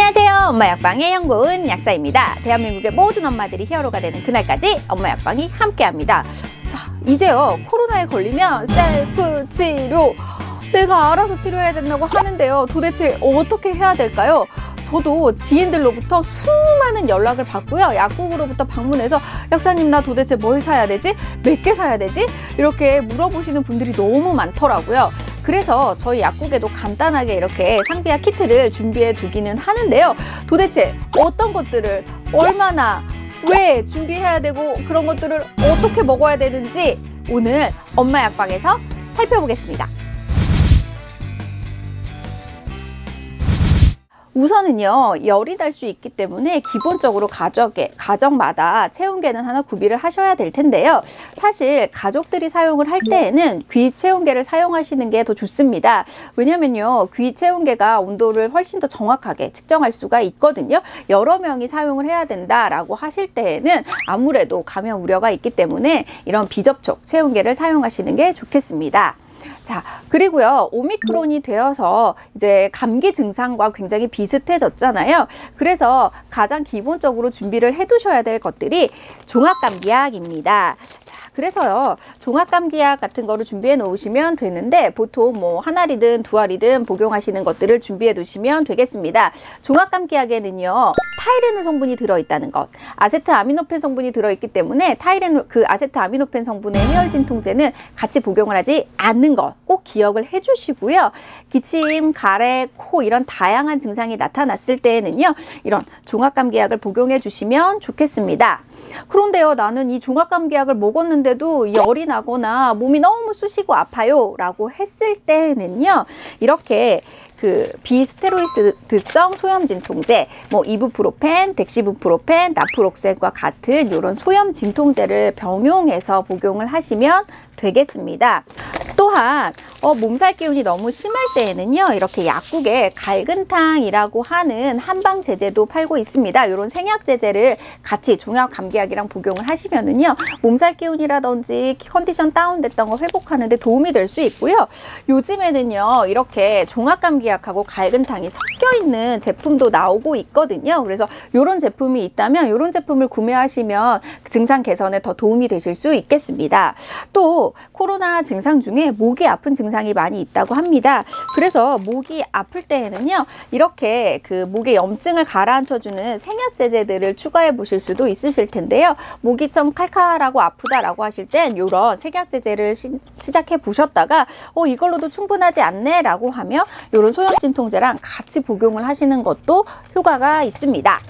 안녕하세요. 엄마 약방의 연구은 약사입니다. 대한민국의 모든 엄마들이 히어로가 되는 그날까지 엄마 약방이 함께합니다. 자, 이제요 코로나에 걸리면 셀프 치료 내가 알아서 치료해야 된다고 하는데요. 도대체 어떻게 해야 될까요? 저도 지인들로부터 수많은 연락을 받고요. 약국으로부터 방문해서 약사님 나 도대체 뭘 사야 되지? 몇 개 사야 되지? 이렇게 물어보시는 분들이 너무 많더라고요. 그래서 저희 약국에도 간단하게 이렇게 상비와 키트를 준비해 두기는 하는데요. 도대체 어떤 것들을 얼마나 왜 준비해야 되고 그런 것들을 어떻게 먹어야 되는지 오늘 엄마 약방에서 살펴보겠습니다. 우선은요, 열이 날 수 있기 때문에 기본적으로 가정마다 체온계는 하나 구비를 하셔야 될 텐데요. 사실 가족들이 사용을 할 때에는 귀 체온계를 사용하시는 게 더 좋습니다. 왜냐면요, 귀 체온계가 온도를 훨씬 더 정확하게 측정할 수가 있거든요. 여러 명이 사용을 해야 된다라고 하실 때에는 아무래도 감염 우려가 있기 때문에 이런 비접촉 체온계를 사용하시는 게 좋겠습니다. 자, 그리고요, 오미크론이 되어서 이제 감기 증상과 굉장히 비슷해졌잖아요. 그래서 가장 기본적으로 준비를 해 두셔야 될 것들이 종합감기약입니다. 자, 그래서요, 종합감기약 같은 거를 준비해 놓으시면 되는데 보통 뭐 한 알이든 두 알이든 복용하시는 것들을 준비해 두시면 되겠습니다. 종합감기약에는요, 타이레놀 성분이 들어있다는 것, 아세트아미노펜 성분이 들어있기 때문에 그 아세트아미노펜 성분의 해열 진통제는 같이 복용을 하지 않는 것 꼭 기억을 해주시고요. 기침, 가래, 코 이런 다양한 증상이 나타났을 때에는요, 이런 종합감기약을 복용해 주시면 좋겠습니다. 그런데요, 나는 이 종합감기약을 먹었는데도 열이 나거나 몸이 너무 쑤시고 아파요 라고 했을 때는요, 이렇게 그 비스테로이드성 소염 진통제, 뭐 이부프로펜, 덱시부프로펜, 나프록센과 같은 이런 소염 진통제를 병용해서 복용을 하시면 되겠습니다. 또한 몸살 기운이 너무 심할 때에는요, 이렇게 약국에 갈근탕이라고 하는 한방 제제도 팔고 있습니다. 이런 생약 제제를 같이 종합 감기약이랑 복용을 하시면은요, 몸살 기운이라든지 컨디션 다운됐던 거 회복하는데 도움이 될 수 있고요. 요즘에는요, 이렇게 종합 감기약하고 갈근탕이 섞여 있는 제품도 나오고 있거든요. 그래서 이런 제품이 있다면 이런 제품을 구매하시면 증상 개선에 더 도움이 되실 수 있겠습니다. 또 코로나 증상 중에 목이 아픈 증상이 많이 있다고 합니다. 그래서 목이 아플 때에는요, 이렇게 그 목의 염증을 가라앉혀주는 생약 제제들을 추가해 보실 수도 있으실 텐데요. 목이 좀 칼칼하고 아프다라고 하실 땐 이런 생약 제제를 시작해 보셨다가 이걸로도 충분하지 않네 라고 하면 이런 소염 진통제랑 같이 복용을 하시는 것도 효과가 있습니다.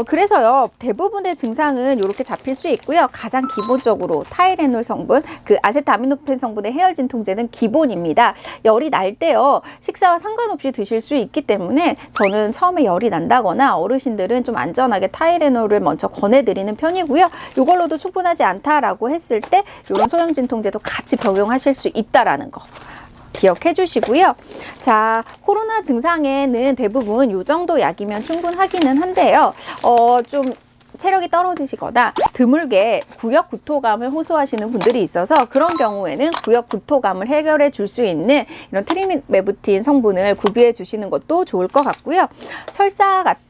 그래서요, 대부분의 증상은 이렇게 잡힐 수 있고요. 가장 기본적으로 타이레놀 성분, 그 아세트아미노펜 성분의 해열 진통제는 기본입니다. 열이 날 때요, 식사와 상관없이 드실 수 있기 때문에 저는 처음에 열이 난다거나 어르신들은 좀 안전하게 타이레놀을 먼저 권해드리는 편이고요. 이걸로도 충분하지 않다라고 했을 때 이런 소염 진통제도 같이 복용하실 수 있다라는 거 기억해 주시고요. 자, 코로나 증상에는 대부분 이 정도 약이면 충분하기는 한데요. 좀 체력이 떨어지시거나 드물게 구역 구토감을 호소하시는 분들이 있어서 그런 경우에는 구역 구토감을 해결해 줄 수 있는 이런 트리메부틴 성분을 구비해 주시는 것도 좋을 것 같고요. 설사 같은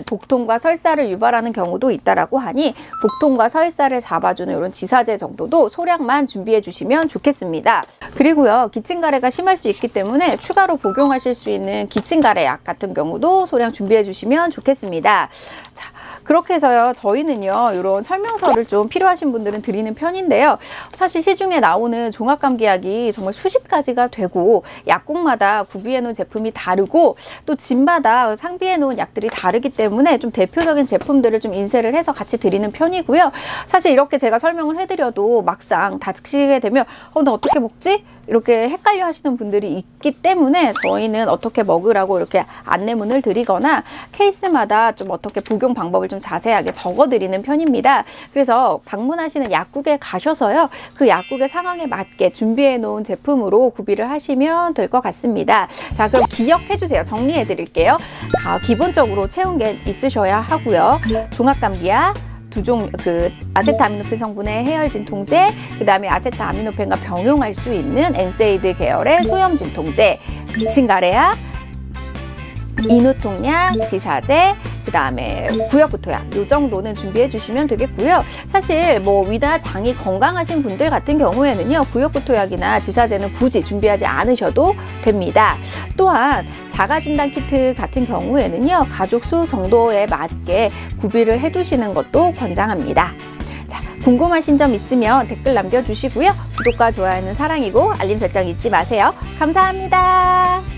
복통과 설사를 유발하는 경우도 있다라고 하니 복통과 설사를 잡아주는 이런 지사제 정도도 소량만 준비해 주시면 좋겠습니다. 그리고요, 기침가래가 심할 수 있기 때문에 추가로 복용하실 수 있는 기침가래 약 같은 경우도 소량 준비해 주시면 좋겠습니다. 자, 그렇게 해서요, 저희는요, 이런 설명서를 좀 필요하신 분들은 드리는 편인데요. 사실 시중에 나오는 종합감기약이 정말 수십 가지가 되고 약국마다 구비해 놓은 제품이 다르고 또 집마다 상비해 놓은 약들이 다르기 때문에 좀 대표적인 제품들을 좀 인쇄를 해서 같이 드리는 편이고요. 사실 이렇게 제가 설명을 해드려도 막상 다 드시게 되면 나 어떻게 먹지? 이렇게 헷갈려 하시는 분들이 있기 때문에 저희는 어떻게 먹으라고 이렇게 안내문을 드리거나 케이스마다 좀 어떻게 복용 방법을 좀 자세하게 적어 드리는 편입니다. 그래서 방문하시는 약국에 가셔서요, 그 약국의 상황에 맞게 준비해 놓은 제품으로 구비를 하시면 될 것 같습니다. 자, 그럼 기억해 주세요. 정리해 드릴게요. 기본적으로 체온계 있으셔야 하고요. 종합감기약, 아세트아미노펜 성분의 해열 진통제, 그 다음에 아세트아미노펜과 병용할 수 있는 엔세이드 계열의 소염 진통제, 기침가래약, 인후통약, 지사제, 그 다음에 구역구토약 이 정도는 준비해 주시면 되겠고요. 사실 뭐 위나 장이 건강하신 분들 같은 경우에는요, 구역구토약이나 지사제는 굳이 준비하지 않으셔도 됩니다. 또한 자가진단 키트 같은 경우에는요, 가족 수 정도에 맞게 구비를 해 두시는 것도 권장합니다. 자, 궁금하신 점 있으면 댓글 남겨주시고요. 구독과 좋아요는 사랑이고 알림 설정 잊지 마세요. 감사합니다.